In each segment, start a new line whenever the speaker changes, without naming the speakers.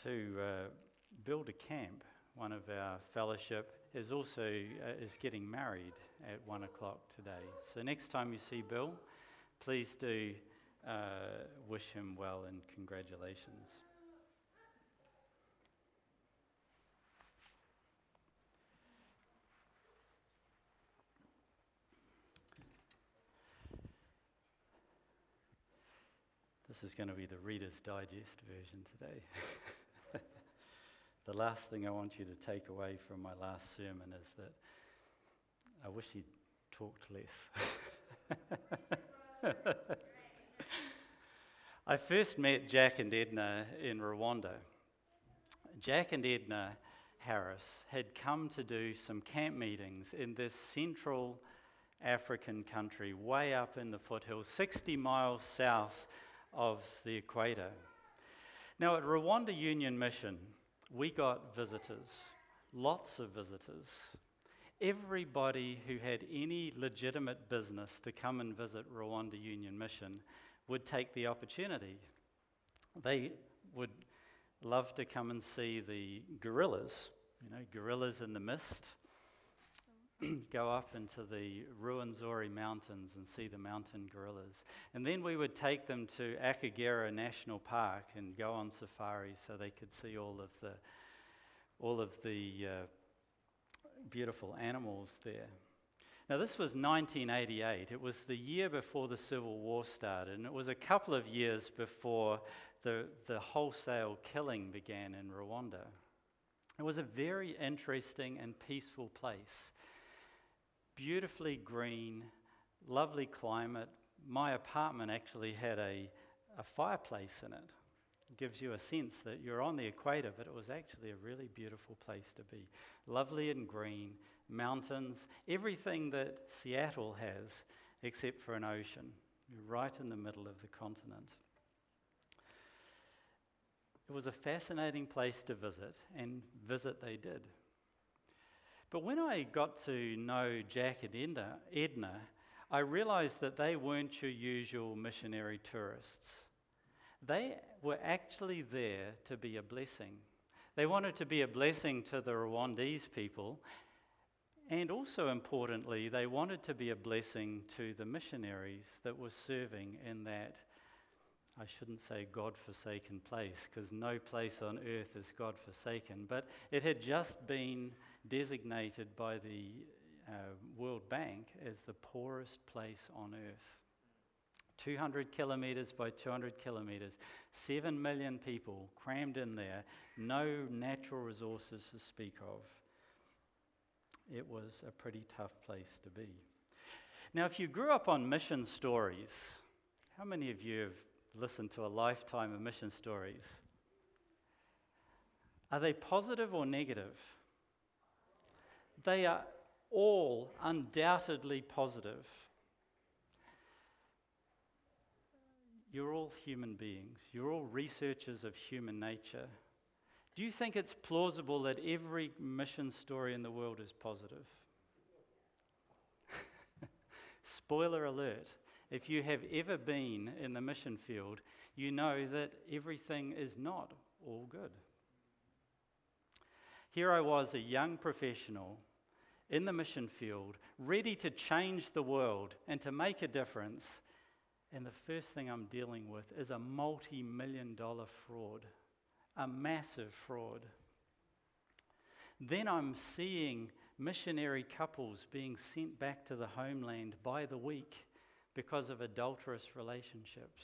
to build a camp. One of our fellowship is getting married at 1 o'clock today. So next time you see Bill, please do wish him well and congratulations. This is going to be the Reader's Digest version today. The last thing I want you to take away from my last sermon is that I wish he'd talked less. I first met Jack and Edna in Rwanda. Jack and Edna Harris had come to do some camp meetings in this central African country, way up in the foothills, 60 miles south of the equator. Now at Rwanda Union Mission, we got visitors, lots of visitors. Everybody who had any legitimate business to come and visit Rwanda Union Mission would take the opportunity. They would love to come and see the gorillas, gorillas in the mist, go up into the Ruwenzori Mountains and see the mountain gorillas. And then we would take them to Akagera National Park and go on safari so they could see all of the beautiful animals there. Now this was 1988. It was the year before the Civil War started, and it was a couple of years before the wholesale killing began in Rwanda. It was a very interesting and peaceful place. Beautifully green, lovely climate. My apartment actually had a fireplace in it. It gives you a sense that you're on the equator, but it was actually a really beautiful place to be. Lovely and green, mountains, everything that Seattle has except for an ocean. You're right in the middle of the continent. It was a fascinating place to visit, and visit they did. But when I got to know Jack and Edna, I realized that they weren't your usual missionary tourists. They were actually there to be a blessing. They wanted to be a blessing to the Rwandese people, and also importantly, they wanted to be a blessing to the missionaries that were serving in that, I shouldn't say God-forsaken place, because no place on earth is God-forsaken, but it had just been designated by the World Bank as the poorest place on earth. 200 kilometers by 200 kilometers, 7 million people crammed in there, no natural resources to speak of. It was a pretty tough place to be. Now, if you grew up on mission stories, how many of you have listened to a lifetime of mission stories? Are they positive or negative? They are all undoubtedly positive. You're all human beings. You're all researchers of human nature. Do you think it's plausible that every mission story in the world is positive? Spoiler alert. If you have ever been in the mission field, you know that everything is not all good. Here I was, a young professional in the mission field, ready to change the world and to make a difference. And the first thing I'm dealing with is a multi-million-dollar fraud, a massive fraud. Then I'm seeing missionary couples being sent back to the homeland by the week because of adulterous relationships.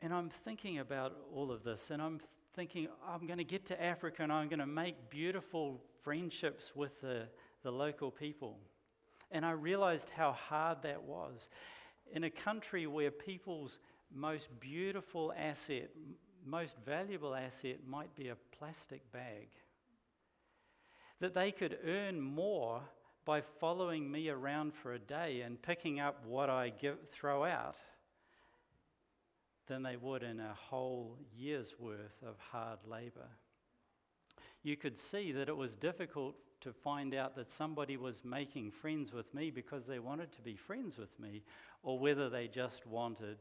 And I'm thinking about all of this, and I'm thinking, I'm going to get to Africa and I'm going to make beautiful friendships with the local people. And I realized how hard that was. In a country where people's most beautiful asset, most valuable asset might be a plastic bag. That they could earn more by following me around for a day and picking up what I throw out than they would in a whole year's worth of hard labor. You could see that it was difficult to find out that somebody was making friends with me because they wanted to be friends with me, or whether they just wanted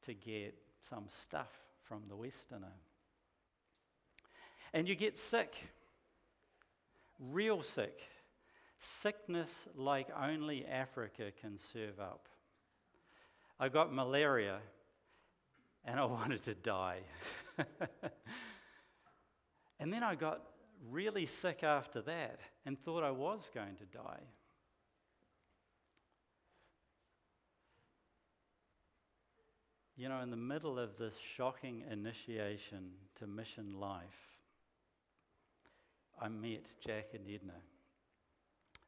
to get some stuff from the Westerner. And you get sick, real sick, sickness like only Africa can serve up. I got malaria and I wanted to die. And then I got really sick after that and thought I was going to die. You know, in the middle of this shocking initiation to mission life, I met Jack and Edna.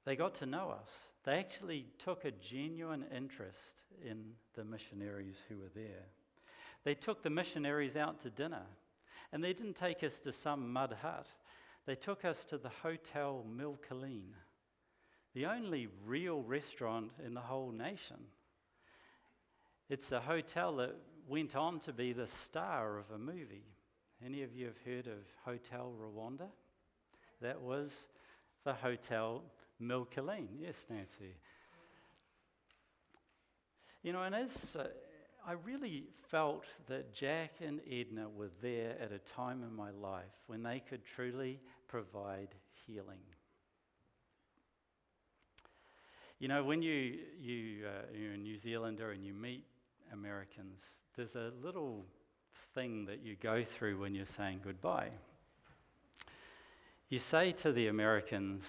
They got to know us. They actually took a genuine interest in the missionaries who were there. They took the missionaries out to dinner, and they didn't take us to some mud hut. They took us to the Hotel Milkaleen, the only real restaurant in the whole nation. It's a hotel that went on to be the star of a movie. Any of you have heard of Hotel Rwanda? That was the Hotel Milkaleen. Yes, Nancy. You know, and as I really felt that Jack and Edna were there at a time in my life when they could truly provide healing. You know, when you're a New Zealander and you meet Americans, there's a little thing that you go through when you're saying goodbye. You say to the Americans,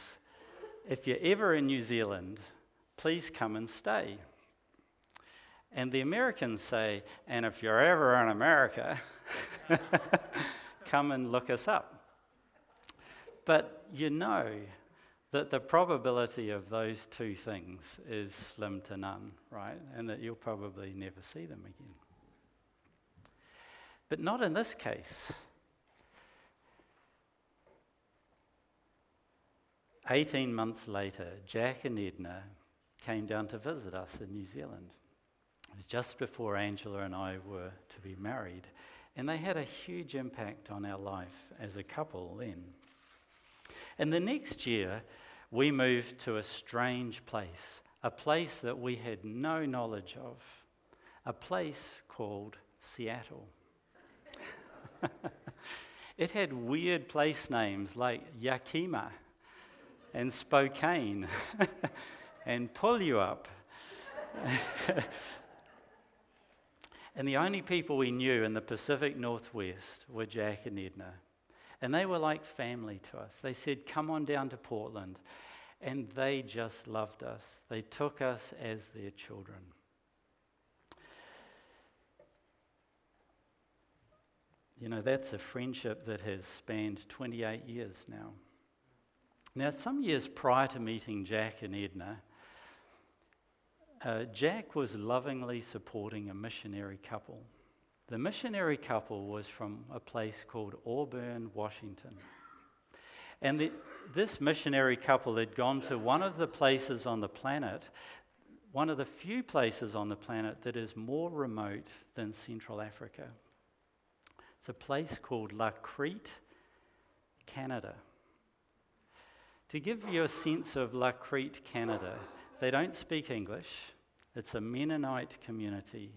if you're ever in New Zealand, please come and stay. And the Americans say, and if you're ever in America, come and look us up. But you know that the probability of those two things is slim to none, right? And that you'll probably never see them again. But not in this case. 18 months later, Jack and Edna came down to visit us in New Zealand. It was just before Angela and I were to be married, and they had a huge impact on our life as a couple then. And the next year, we moved to a strange place, a place that we had no knowledge of, a place called Seattle. It had weird place names like Yakima and Spokane and Puyallup. And the only people we knew in the Pacific Northwest were Jack and Edna. And they were like family to us. They said, come on down to Portland. And they just loved us. They took us as their children. You know, that's a friendship that has spanned 28 years now. Now, some years prior to meeting Jack and Edna, Jack was lovingly supporting a missionary couple. The missionary couple was from a place called Auburn, Washington. And this missionary couple had gone to one of the places on the planet, one of the few places on the planet that is more remote than Central Africa. It's a place called La Crete, Canada. To give you a sense of La Crete, Canada, they don't speak English. It's a Mennonite community.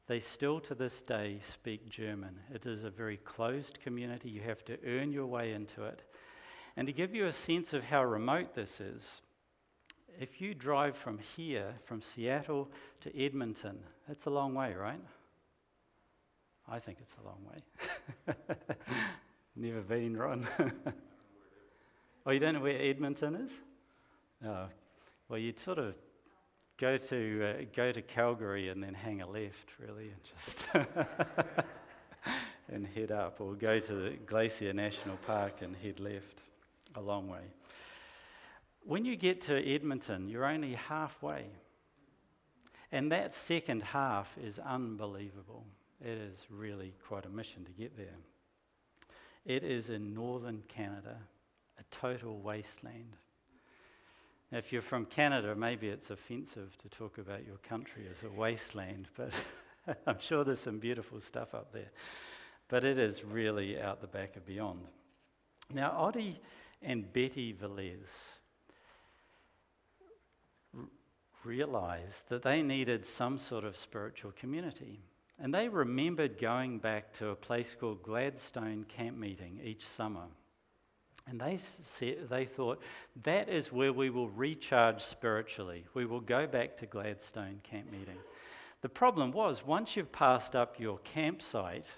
They still to this day speak German. It is a very closed community. You have to earn your way into it. And to give you a sense of how remote this is, if you drive from here, from Seattle to Edmonton, that's a long way, right? I think it's a long way. Never been, Ron. Oh, you don't know where Edmonton is? Oh, well, you'd sort of go to Calgary and then hang a left, really, and just and head up, or go to the Glacier National Park and head left, a long way. When you get to Edmonton, you're only halfway, and that second half is unbelievable. It is really quite a mission to get there. It is in northern Canada, a total wasteland. Now, if you're from Canada, maybe it's offensive to talk about your country as a wasteland, but I'm sure there's some beautiful stuff up there. But it is really out the back and beyond. Now, Oddie and Betty Velez realized that they needed some sort of spiritual community. And they remembered going back to a place called Gladstone Camp Meeting each summer. And they thought, that is where we will recharge spiritually. We will go back to Gladstone Camp Meeting. The problem was, once you've passed up your campsite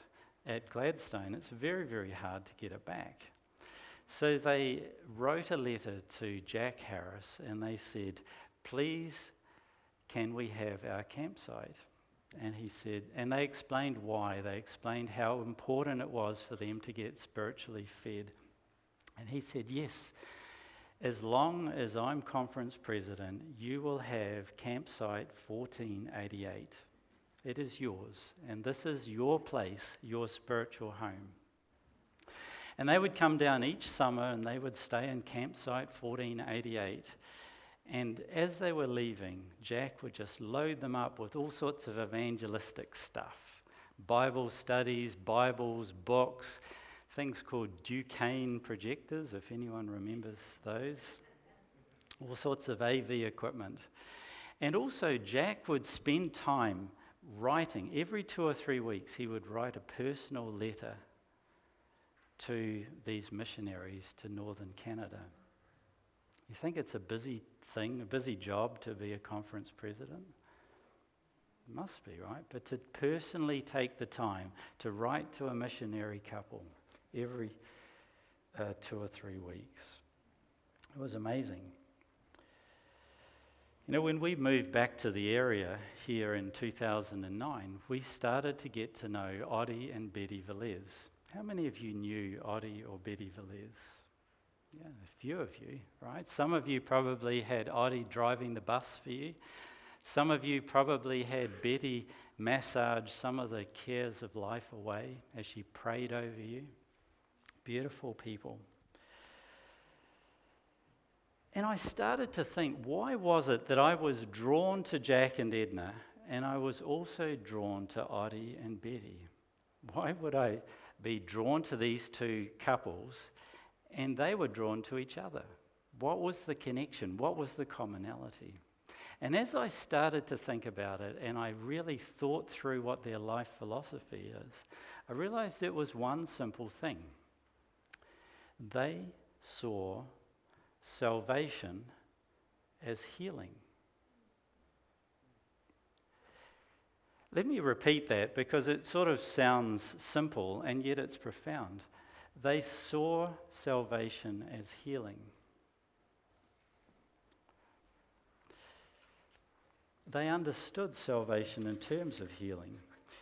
at Gladstone, it's very, very hard to get it back. So they wrote a letter to Jack Harris and they said, please, can we have our campsite? And he said, and they explained why. They explained how important it was for them to get spiritually fed. And he said, yes, as long as I'm conference president, you will have campsite 1488. It is yours, and this is your place, your spiritual home. And they would come down each summer and they would stay in campsite 1488. And as they were leaving, Jack would just load them up with all sorts of evangelistic stuff. Bible studies, Bibles, books, things called Duquesne projectors, if anyone remembers those. All sorts of AV equipment. And also Jack would spend time writing. Every 2 or 3 weeks he would write a personal letter to these missionaries to northern Canada. You think it's a busy thing, a busy job to be a conference president? It must be, right? But to personally take the time to write to a missionary couple every 2 or 3 weeks. It was amazing. You know, when we moved back to the area here in 2009, we started to get to know Oddie and Betty Velez. How many of you knew Oddie or Betty Velez? Yeah, a few of you, right? Some of you probably had Oddie driving the bus for you. Some of you probably had Betty massage some of the cares of life away as she prayed over you. Beautiful people. And I started to think, why was it that I was drawn to Jack and Edna and I was also drawn to Oddie and Betty? Why would I be drawn to these two couples and they were drawn to each other? What was the connection? What was the commonality? And as I started to think about it and I really thought through what their life philosophy is, I realized it was one simple thing. They saw salvation as healing. Let me repeat that because it sort of sounds simple and yet it's profound. They saw salvation as healing. They understood salvation in terms of healing.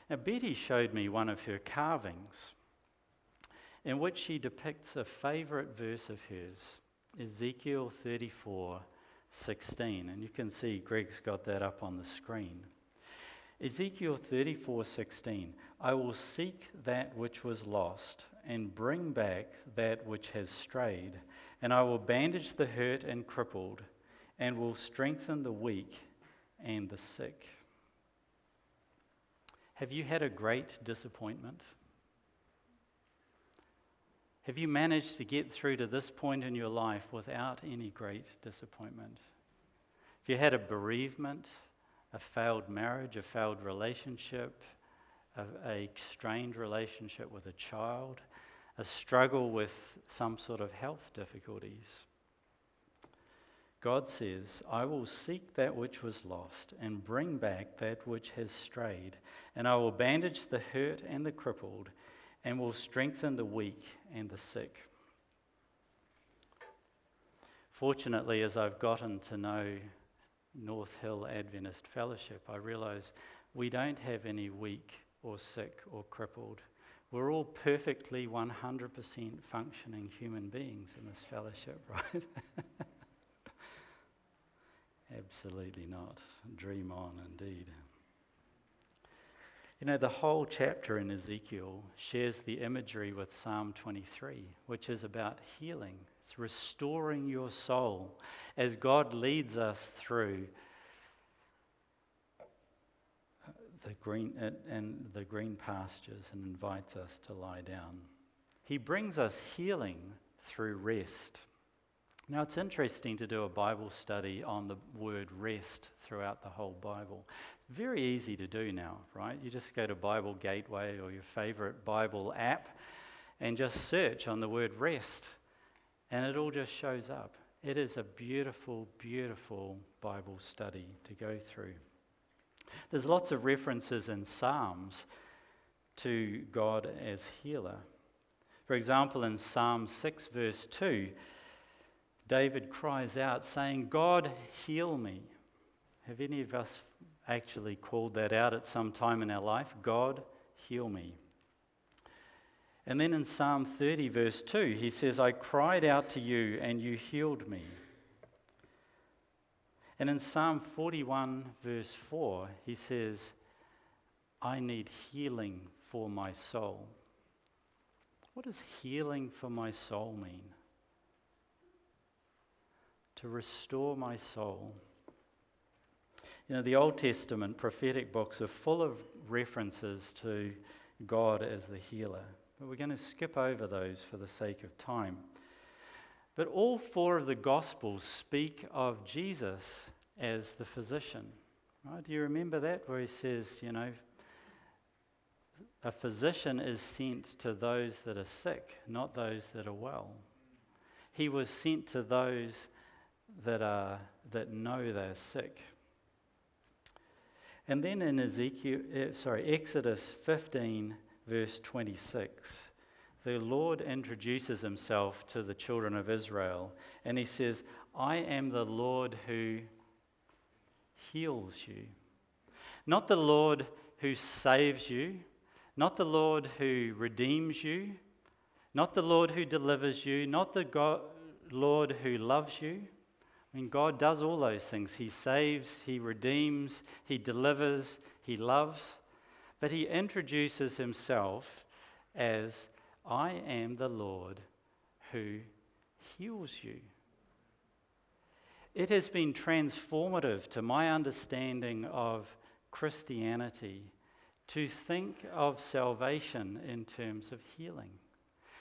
Now, Betty showed me one of her carvings in which she depicts a favourite verse of hers, Ezekiel 34:16, and you can see Greg's got that up on the screen. Ezekiel 34:16, I will seek that which was lost and bring back that which has strayed, and I will bandage the hurt and crippled, and will strengthen the weak and the sick. Have you had a great disappointment? Have you managed to get through to this point in your life without any great disappointment? Have you had a bereavement, a failed marriage, a failed relationship, a strained relationship with a child, a struggle with some sort of health difficulties? God says, I will seek that which was lost and bring back that which has strayed, and I will bandage the hurt and the crippled, and will strengthen the weak and the sick. Fortunately, as I've gotten to know North Hill Adventist Fellowship, I realise we don't have any weak or sick or crippled. We're all perfectly 100% functioning human beings in this fellowship, right? Absolutely not. Dream on, indeed. You know, the whole chapter in Ezekiel shares the imagery with Psalm 23, which is about healing. It's restoring your soul as God leads us through the green pastures and invites us to lie down. He brings us healing through rest. Now, it's interesting to do a Bible study on the word rest throughout the whole Bible. Very easy to do now, right? You just go to Bible Gateway or your favorite Bible app and just search on the word rest, and it all just shows up. It is a beautiful, beautiful Bible study to go through. There's lots of references in Psalms to God as healer. For example, in Psalm 6 verse 2, David cries out saying, "God, heal me." Have any of us actually called that out at some time in our life? God, heal me. And then in Psalm 30 verse 2, he says, "I cried out to you and you healed me." And in Psalm 41 verse 4, he says, "I need healing for my soul." What does healing for my soul mean? To restore my soul. You know, the Old Testament prophetic books are full of references to God as the healer. But we're going to skip over those for the sake of time. But all four of the Gospels speak of Jesus as the physician. Right? Do you remember that? Where he says, you know, a physician is sent to those that are sick, not those that are well. He was sent to those that know they're sick. And then in Exodus 15 verse 26, the Lord introduces himself to the children of Israel, and he says, "I am the Lord who heals you." Not the Lord who saves you, not the Lord who redeems you, not the Lord who delivers you, not the Lord who loves you. I mean, God does all those things. He saves, he redeems, he delivers, he loves. But he introduces himself as, "I am the Lord who heals you." It has been transformative to my understanding of Christianity to think of salvation in terms of healing,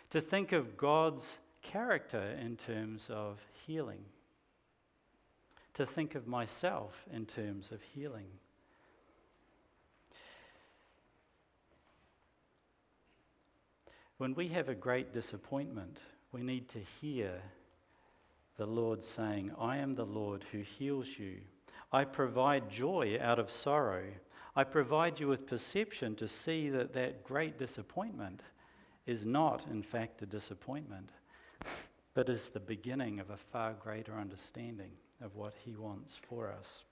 to think of God's character in terms of healing, to think of myself in terms of healing. When we have a great disappointment, we need to hear the Lord saying, "I am the Lord who heals you. I provide joy out of sorrow. I provide you with perception to see that that great disappointment is not, in fact, a disappointment, but is the beginning of a far greater understanding of what he wants for us."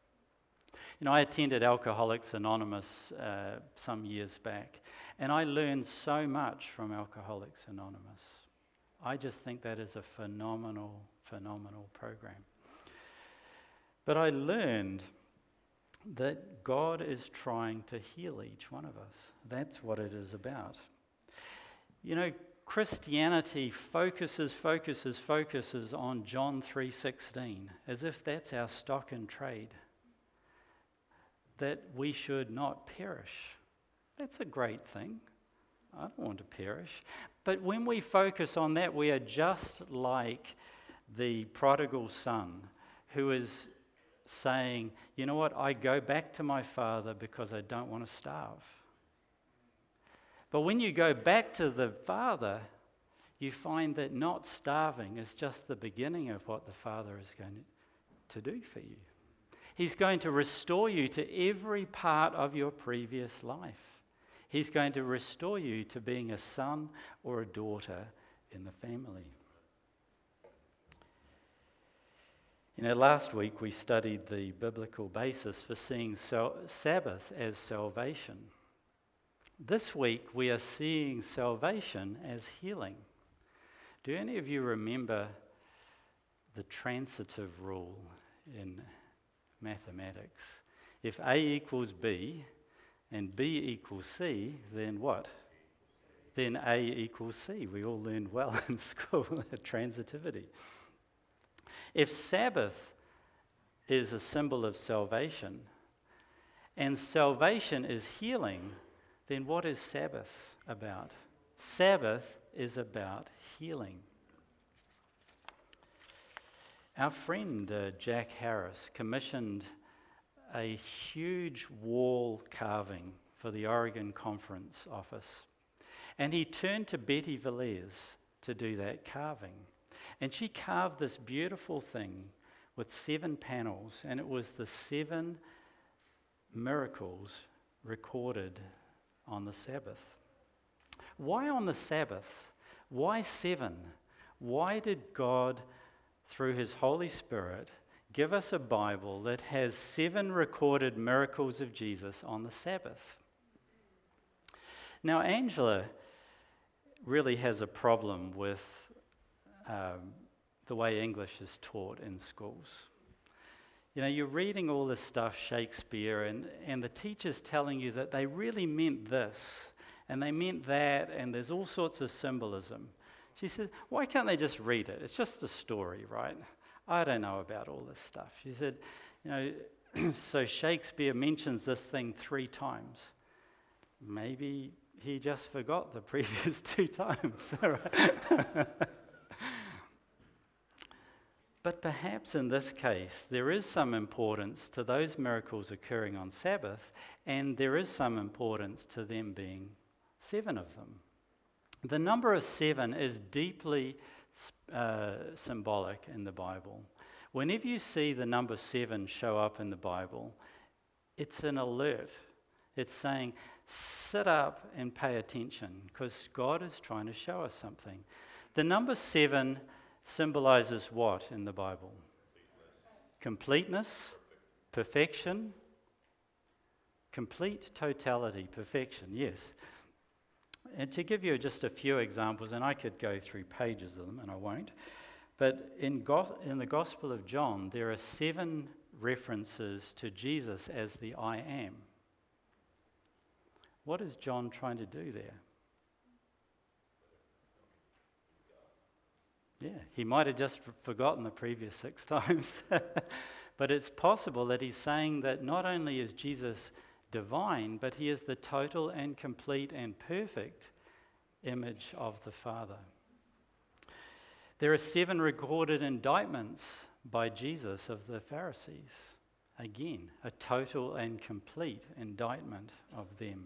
You know, I attended Alcoholics Anonymous some years back, and I learned so much from Alcoholics Anonymous. I just think that is a phenomenal program. But I learned that God is trying to heal each one of us. That's what it is about. You know, Christianity focuses on John 3:16, as if that's our stock in trade, that we should not perish. That's a great thing. I don't want to perish. But when we focus on that, we are just like the prodigal son who is saying, "You know what, I go back to my father because I don't want to starve." But when you go back to the Father, you find that not starving is just the beginning of what the Father is going to do for you. He's going to restore you to every part of your previous life. He's going to restore you to being a son or a daughter in the family. You know, last week we studied the biblical basis for seeing Sabbath as salvation. This week we are seeing salvation as healing. Do any of you remember the transitive rule in mathematics? If A equals B and B equals C, then what? Then A equals C. We all learned well in school, transitivity. If Sabbath is a symbol of salvation, and salvation is healing, then what is Sabbath about? Sabbath is about healing. Our friend Jack Harris commissioned a huge wall carving for the Oregon Conference office. And he turned to Betty Velez to do that carving. And she carved this beautiful thing with 7 panels, and it was the 7 miracles recorded on the Sabbath. Why on the Sabbath? Why 7? Why did God, through his Holy Spirit, give us a Bible that has 7 recorded miracles of Jesus on the Sabbath? Now, Angela really has a problem with the way English is taught in schools. You know, you're reading all this stuff, Shakespeare, and the teacher's telling you that they really meant this, and they meant that, and there's all sorts of symbolism. She said, why can't they just read it? It's just a story, right? I don't know about all this stuff. She said, you know, so Shakespeare mentions this thing 3 times. Maybe he just forgot the previous 2 times. But perhaps in this case, there is some importance to those miracles occurring on Sabbath, and there is some importance to them being 7 of them. The number of 7 is deeply symbolic in the Bible. Whenever you see the number 7 show up in the Bible, it's an alert. It's saying, sit up and pay attention, because God is trying to show us something. The number 7 symbolizes what in the Bible? Completeness, perfection, complete totality, perfection, yes. And to give you just a few examples, and I could go through pages of them, and I won't, but in the Gospel of John, there are 7 references to Jesus as the I am. What is John trying to do there? Yeah, he might have just forgotten the previous 6 times. But it's possible that he's saying that not only is Jesus divine, but he is the total and complete and perfect image of the Father. There are 7 recorded indictments by Jesus of the Pharisees. Again, a total and complete indictment of them.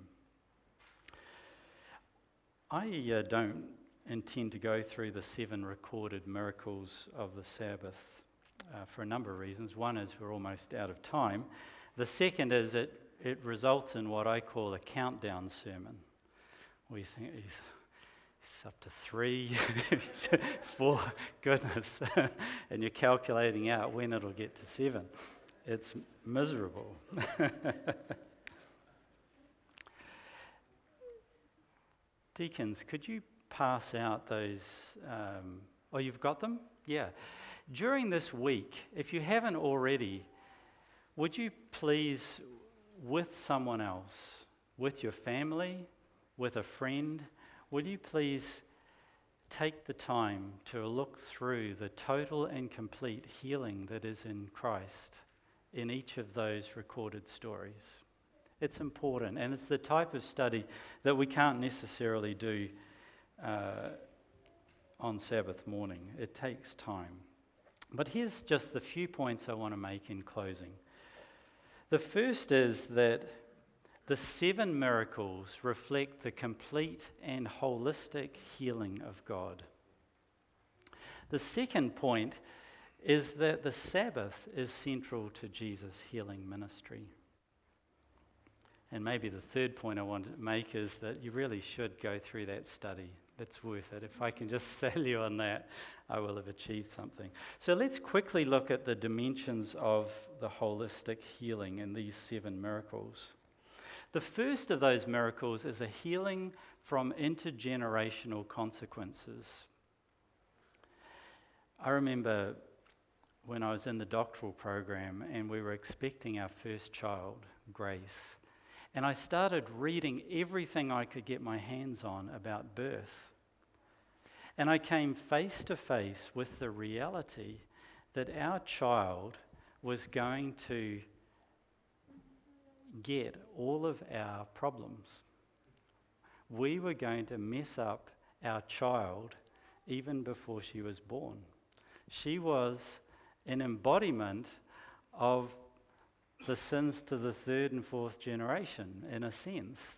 I don't intend to go through the 7 recorded miracles of the Sabbath for a number of reasons. One is we're almost out of time. The second is it results in what I call a countdown sermon. We think he's up to 3, 4, goodness, and you're calculating out when it'll get to 7. It's miserable. Deacons, could you pass out those? You've got them? Yeah. During this week, if you haven't already, would you please, with someone else, with your family, with a friend, will you please take the time to look through the total and complete healing that is in Christ in each of those recorded stories? It's important, and it's the type of study that we can't necessarily do on Sabbath morning. It takes time. But here's just the few points I want to make in closing. The first is that the 7 miracles reflect the complete and holistic healing of God. The second point is that the Sabbath is central to Jesus' healing ministry. And maybe the third point I want to make is that you really should go through that study. It's worth it. If I can just sell you on that, I will have achieved something. So let's quickly look at the dimensions of the holistic healing in these 7 miracles. The first of those miracles is a healing from intergenerational consequences. I remember when I was in the doctoral program and we were expecting our first child, Grace. And I started reading everything I could get my hands on about birth. And I came face to face with the reality that our child was going to get all of our problems. We were going to mess up our child even before she was born. She was an embodiment of the sins to the third and fourth generation, in a sense.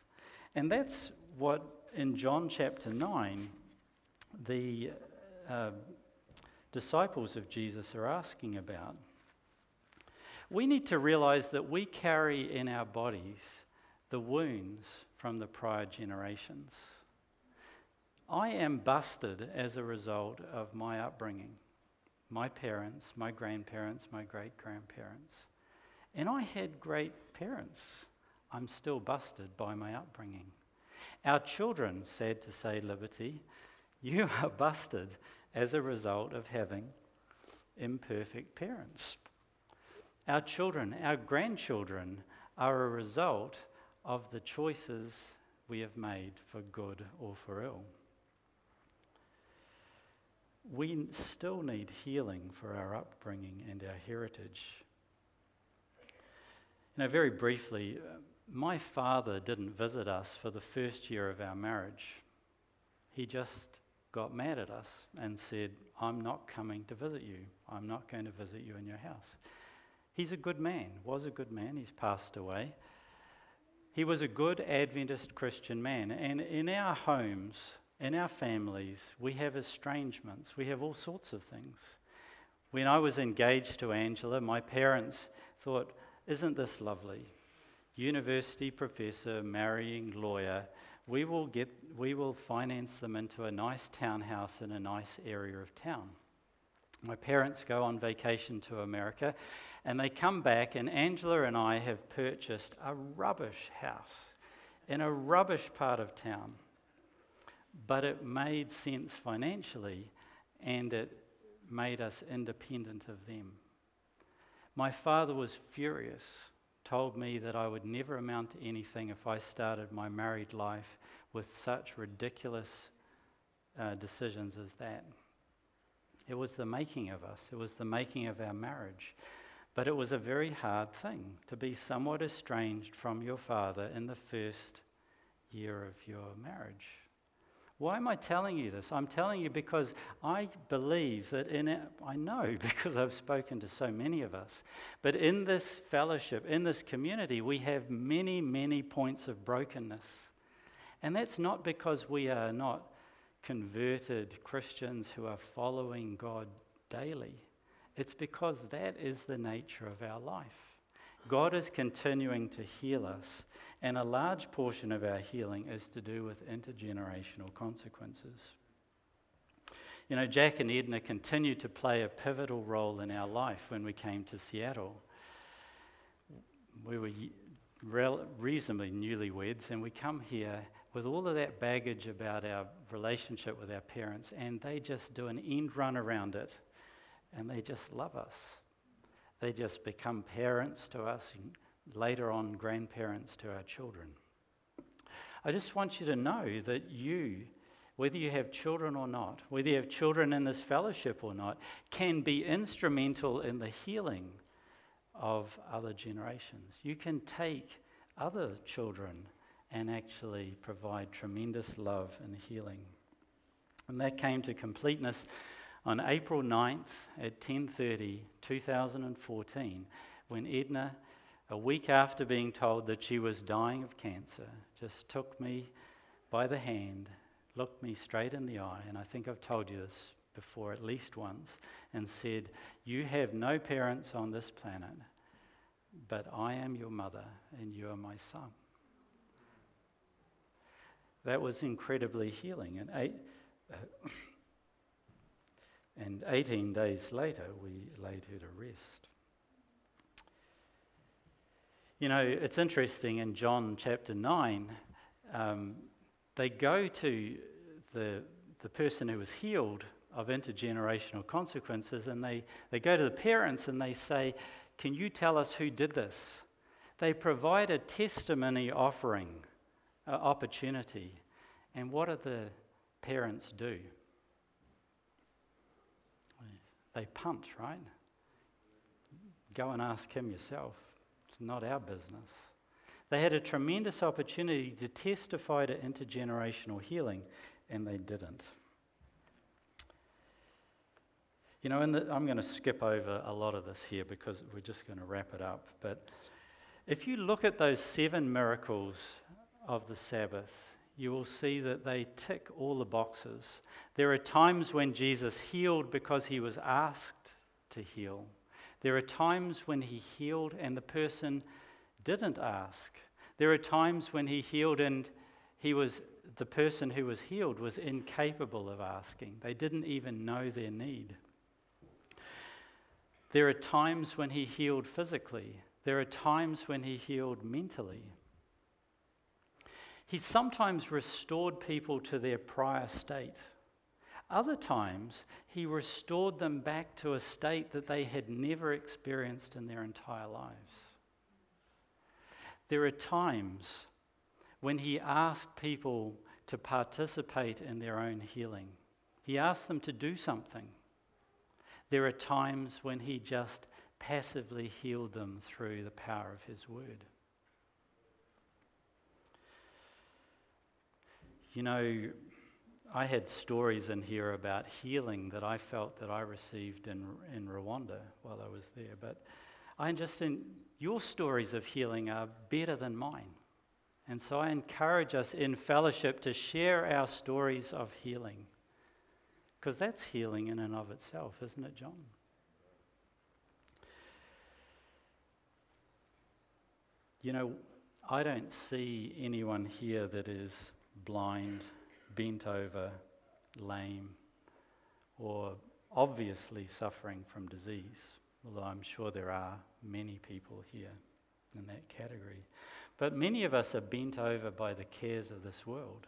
And that's what, in John chapter 9, the disciples of Jesus are asking about. We need to realize that we carry in our bodies the wounds from the prior generations. I am busted as a result of my upbringing, my parents, my grandparents, my great-grandparents. And I had great parents. I'm still busted by my upbringing. Our children, sad to say, Liberty, you are busted as a result of having imperfect parents. Our children, our grandchildren are a result of the choices we have made for good or for ill. We still need healing for our upbringing and our heritage. Very briefly, my father didn't visit us for the first year of our marriage. He just got mad at us and said, I'm not coming to visit you. I'm not going to visit you in your house. He's a good man, was a good man. He's passed away. He was a good Adventist Christian man. And in our homes, in our families, we have estrangements. We have all sorts of things. When I was engaged to Angela, my parents thought, isn't this lovely? University professor, marrying lawyer. We will finance them into a nice townhouse in a nice area of town. My parents go on vacation to America, and they come back, and Angela and I have purchased a rubbish house in a rubbish part of town. But it made sense financially, and it made us independent of them. My father was furious, told me that I would never amount to anything if I started my married life with such ridiculous decisions as that. It was the making of us. It was the making of our marriage. But it was a very hard thing to be somewhat estranged from your father in the first year of your marriage. Why am I telling you this? I'm telling you because I believe that I know because I've spoken to so many of us, but in this fellowship, in this community, we have many, many points of brokenness. And that's not because we are not converted Christians who are following God daily. It's because that is the nature of our life. God is continuing to heal us, and a large portion of our healing is to do with intergenerational consequences. Jack and Edna continued to play a pivotal role in our life when we came to Seattle. We were reasonably newlyweds, and we come here with all of that baggage about our relationship with our parents, and they just do an end run around it, and they just love us. They just become parents to us, and later on grandparents to our children. I just want you to know that you, whether you have children or not, whether you have children in this fellowship or not, can be instrumental in the healing of other generations. You can take other children and actually provide tremendous love and healing. And that came to completeness on April 9th at 10:30, 2014, when Edna, a week after being told that she was dying of cancer, just took me by the hand, looked me straight in the eye, and I think I've told you this before at least once, and said, "You have no parents on this planet, but I am your mother and you are my son." That was incredibly healing. And 18 days later, we laid her to rest. It's interesting, in John chapter 9, they go to the person who was healed of intergenerational consequences, and they go to the parents and they say, "Can you tell us who did this?" They provide a testimony offering, opportunity. And what do the parents do? They punt, right? Go and ask him yourself. It's not our business. They had a tremendous opportunity to testify to intergenerational healing, and they didn't. I'm going to skip over a lot of this here because we're just going to wrap it up. But If you look at those 7 miracles of the Sabbath, you will see that they tick all the boxes. There are times when Jesus healed because he was asked to heal. There are times when he healed and the person didn't ask. There are times when he healed and the person who was healed was incapable of asking. They didn't even know their need. There are times when he healed physically. There are times when he healed mentally. He sometimes restored people to their prior state. Other times, he restored them back to a state that they had never experienced in their entire lives. There are times when he asked people to participate in their own healing. He asked them to do something. There are times when he just passively healed them through the power of his word. You know, I had stories in here about healing that I felt that I received in Rwanda while I was there, but your stories of healing are better than mine. And so I encourage us in fellowship to share our stories of healing, because that's healing in and of itself, isn't it, John? You know, I don't see anyone here that is blind, bent over, lame, or obviously suffering from disease, although I'm sure there are many people here in that category. But many of us are bent over by the cares of this world.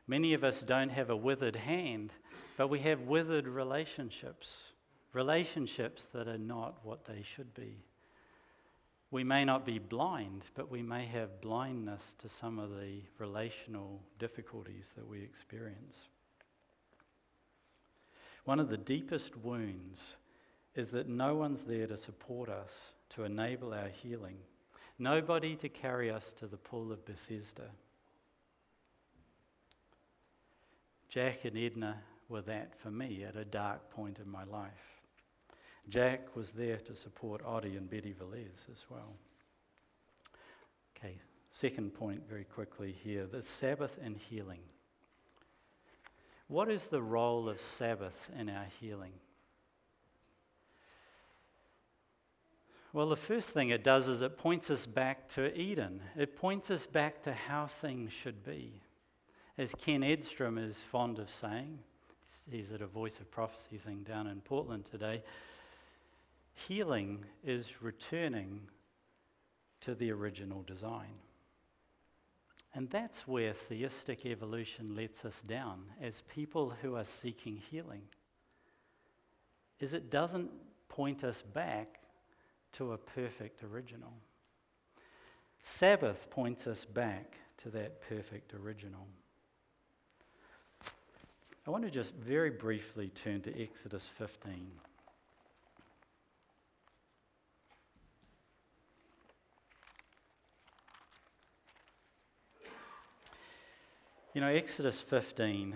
Many of us don't have a withered hand, but we have withered relationships that are not what they should be. We may not be blind, but we may have blindness to some of the relational difficulties that we experience. One of the deepest wounds is that no one's there to support us, to enable our healing. Nobody to carry us to the pool of Bethesda. Jack and Edna were that for me at a dark point in my life. Jack was there to support Oddie and Betty Velez as well. Okay, second point very quickly here, the Sabbath and healing. What is the role of Sabbath in our healing? Well, the first thing it does is it points us back to Eden. It points us back to how things should be. As Ken Edstrom is fond of saying, he's at a Voice of Prophecy thing down in Portland today, healing is returning to the original design. And that's where theistic evolution lets us down as people who are seeking healing, is it doesn't point us back to a perfect original. Sabbath points us back to that perfect original. I want to just very briefly turn to Exodus 15. You know, Exodus 15,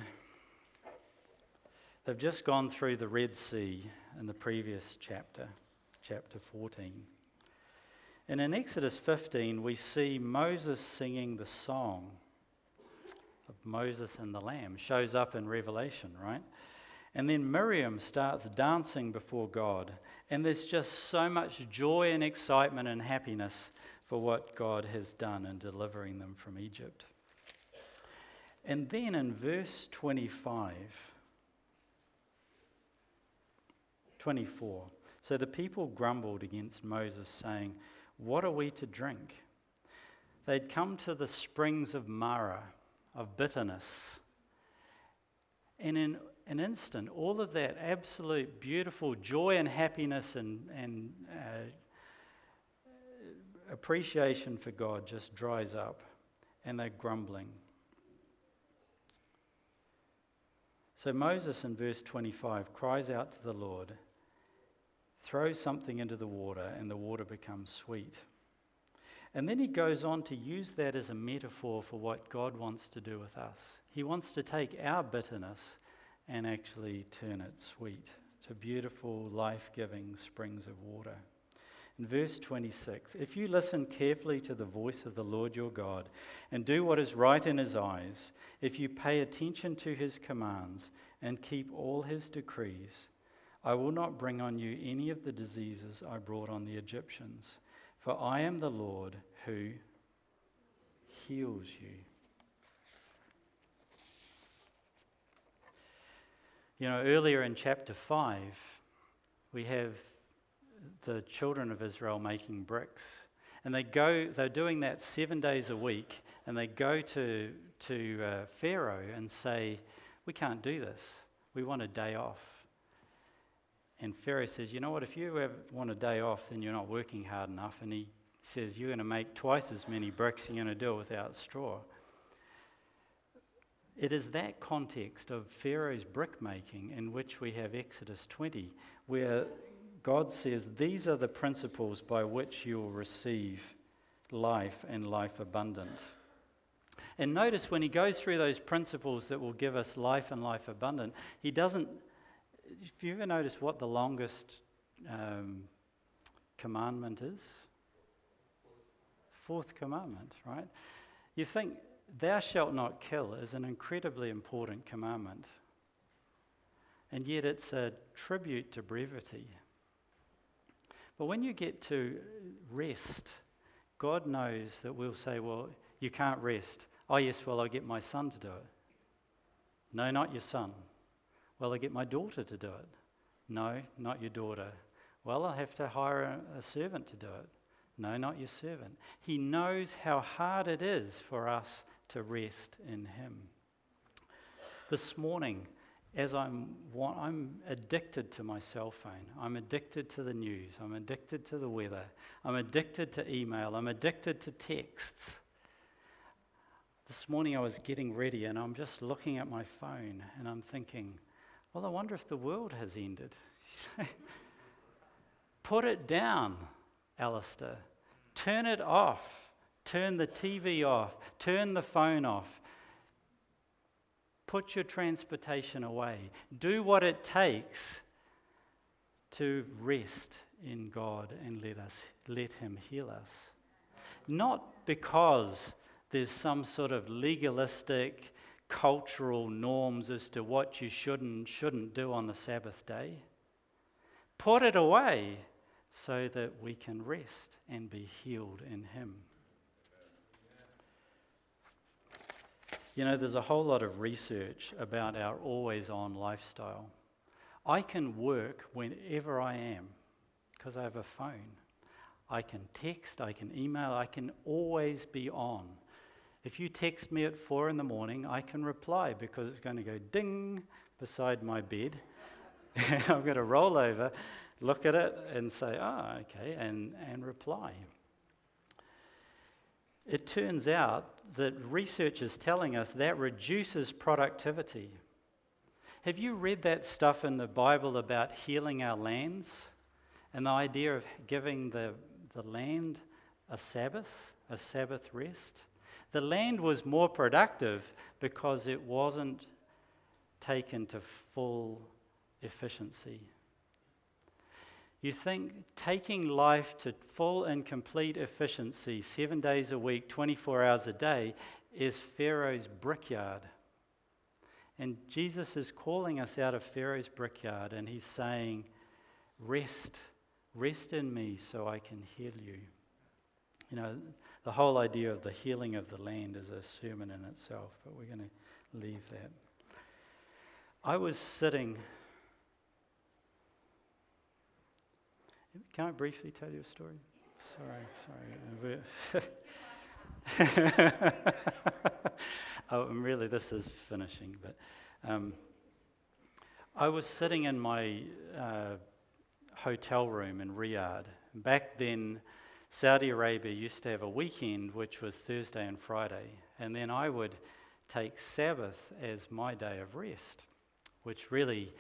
they've just gone through the Red Sea in the previous chapter 14. And in Exodus 15, we see Moses singing the song of Moses and the Lamb. Shows up in Revelation, right? And then Miriam starts dancing before God. And there's just so much joy and excitement and happiness for what God has done in delivering them from Egypt. And then in verse 24, so the people grumbled against Moses, saying, "What are we to drink?" They'd come to the springs of Marah, of bitterness. And in an instant, all of that absolute beautiful joy and happiness and appreciation for God just dries up, and they're grumbling. So Moses in verse 25 cries out to the Lord, throws something into the water, and the water becomes sweet. And then he goes on to use that as a metaphor for what God wants to do with us. He wants to take our bitterness and actually turn it sweet to beautiful, life-giving springs of water. In verse 26, if you listen carefully to the voice of the Lord your God and do what is right in his eyes, if you pay attention to his commands and keep all his decrees, I will not bring on you any of the diseases I brought on the Egyptians, for I am the Lord who heals you. You know, earlier in chapter 5, we have the children of Israel making bricks. And they're doing that 7 days a week, and they go to Pharaoh and say, we can't do this. We want a day off. And Pharaoh says, you know what, if you want a day off, then you're not working hard enough. And he says, you're going to make twice as many bricks, you're going to do it without straw. It is that context of Pharaoh's brick making in which we have Exodus 20, where God says, these are the principles by which you will receive life and life abundant. And notice when he goes through those principles that will give us life and life abundant, he doesn't, if you ever notice what the longest commandment is? Fourth commandment, right? You think, thou shalt not kill is an incredibly important commandment. And yet it's a tribute to brevity. But when you get to rest, God knows that we'll say, well, you can't rest. Oh, yes, well, I'll get my son to do it. No, not your son. Well, I'll get my daughter to do it. No, not your daughter. Well, I'll have to hire a servant to do it. No, not your servant. He knows how hard it is for us to rest in him. This morning, as I'm addicted to my cell phone. I'm addicted to the news. I'm addicted to the weather. I'm addicted to email. I'm addicted to texts. This morning I was getting ready and I'm just looking at my phone and I'm thinking, well, I wonder if the world has ended. Put it down, Alister. Turn it off. Turn the TV off. Turn the phone off. Put your transportation away. Do what it takes to rest in God and let him heal us. Not because there's some sort of legalistic cultural norms as to what you should and shouldn't do on the Sabbath day. Put it away so that we can rest and be healed in him. You know, there's a whole lot of research about our always-on lifestyle. I can work whenever I am because I have a phone. I can text, I can email, I can always be on. If you text me at 4 a.m, I can reply because it's going to go ding beside my bed. I'm going to roll over, look at it and say, okay, and reply. It turns out that research is telling us that reduces productivity. Have you read that stuff in the Bible about healing our lands and the idea of giving the land a Sabbath rest? The land was more productive because it wasn't taken to full efficiency. You think taking life to full and complete efficiency 7 days a week, 24 hours a day, is Pharaoh's brickyard. And Jesus is calling us out of Pharaoh's brickyard and he's saying, rest in me so I can heal you. You know, the whole idea of the healing of the land is a sermon in itself, but we're going to leave that. I was sitting... Can I briefly tell you a story? Sorry. Really, this is finishing, but I was sitting in my hotel room in Riyadh. Back then, Saudi Arabia used to have a weekend, which was Thursday and Friday, and then I would take Sabbath as my day of rest, which really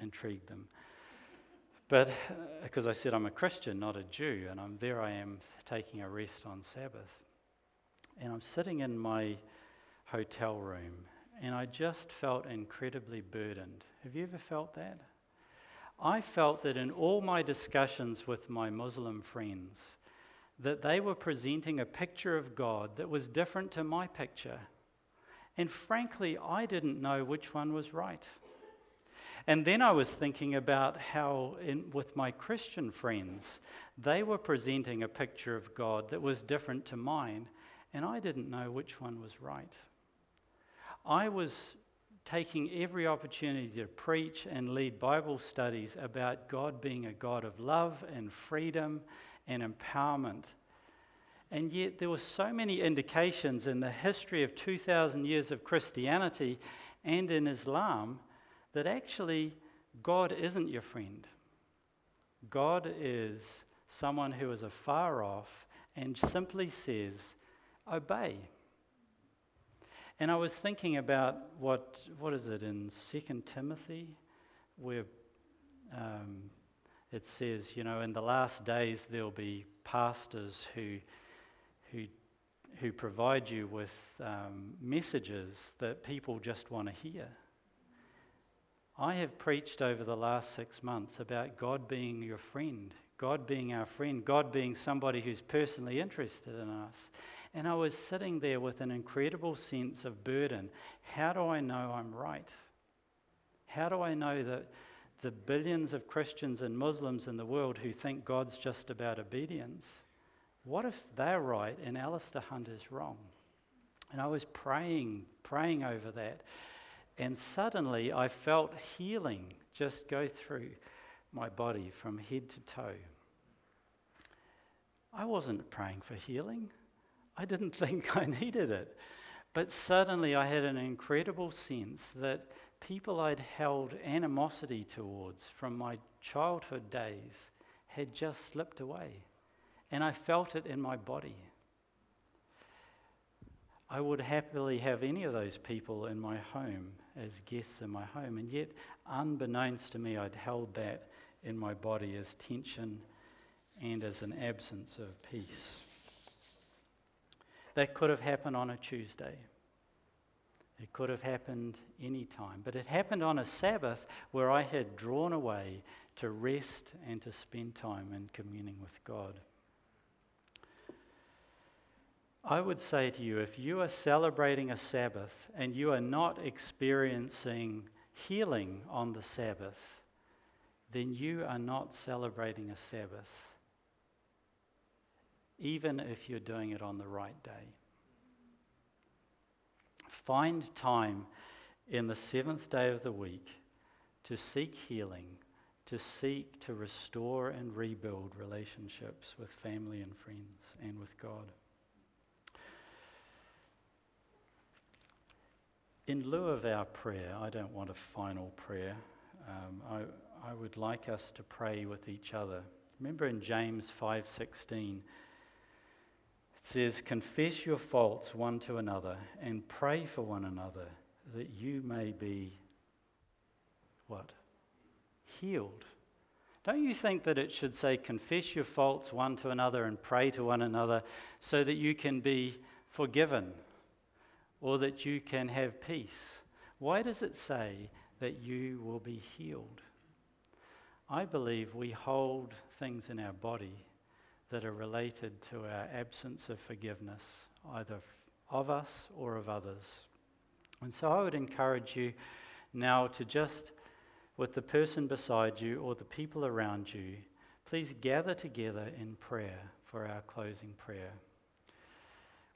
intrigued them. But because I said I'm a Christian, not a Jew, and I am taking a rest on Sabbath. And I'm sitting in my hotel room, and I just felt incredibly burdened. Have you ever felt that? I felt that in all my discussions with my Muslim friends, that they were presenting a picture of God that was different to my picture. And frankly, I didn't know which one was right. And then I was thinking about how, with my Christian friends, they were presenting a picture of God that was different to mine, and I didn't know which one was right. I was taking every opportunity to preach and lead Bible studies about God being a God of love and freedom and empowerment. And yet there were so many indications in the history of 2,000 years of Christianity and in Islam that actually God isn't your friend. God is someone who is afar off and simply says, obey. And I was thinking about what is it in 2 Timothy, where it says, in the last days there'll be pastors who provide you with messages that people just want to hear. I have preached over the last 6 months about God being your friend, God being our friend, God being somebody who's personally interested in us. And I was sitting there with an incredible sense of burden. How do I know I'm right? How do I know that the billions of Christians and Muslims in the world who think God's just about obedience, what if they're right and Alister Hunt is wrong? And I was praying over that. And suddenly I felt healing just go through my body from head to toe. I wasn't praying for healing. I didn't think I needed it. But suddenly I had an incredible sense that people I'd held animosity towards from my childhood days had just slipped away. And I felt it in my body. I would happily have any of those people in my home as guests in my home, and yet, unbeknownst to me, I'd held that in my body as tension and as an absence of peace. That could have happened on a Tuesday. It could have happened any time, but it happened on a Sabbath where I had drawn away to rest and to spend time in communing with God. I would say to you, if you are celebrating a Sabbath and you are not experiencing healing on the Sabbath, then you are not celebrating a Sabbath, even if you're doing it on the right day. Find time in the seventh day of the week to seek healing, to seek to restore and rebuild relationships with family and friends and with God. In lieu of our prayer, I don't want a final prayer. I would like us to pray with each other. Remember in James 5:16, it says, confess your faults one to another and pray for one another that you may be, what? Healed. Don't you think that it should say, confess your faults one to another and pray to one another so that you can be forgiven? Or that you can have peace? Why does it say that you will be healed? I believe we hold things in our body that are related to our absence of forgiveness, either of us or of others. And so I would encourage you now to just, with the person beside you or the people around you, please gather together in prayer for our closing prayer.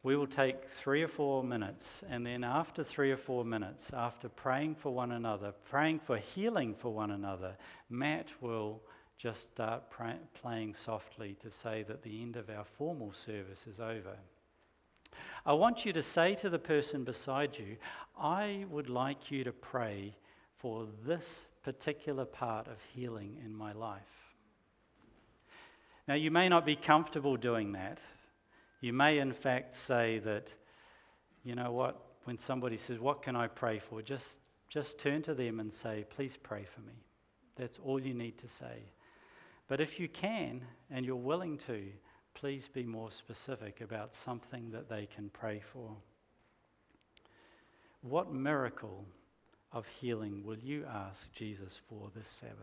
We will take 3 or 4 minutes, and then after 3 or 4 minutes, after praying for one another, praying for healing for one another, Matt will just start playing softly to say that the end of our formal service is over. I want you to say to the person beside you, I would like you to pray for this particular part of healing in my life. Now, you may not be comfortable doing that. You may, in fact, say that, you know what, when somebody says, what can I pray for? Just turn to them and say, please pray for me. That's all you need to say. But if you can, and you're willing to, please be more specific about something that they can pray for. What miracle of healing will you ask Jesus for this Sabbath?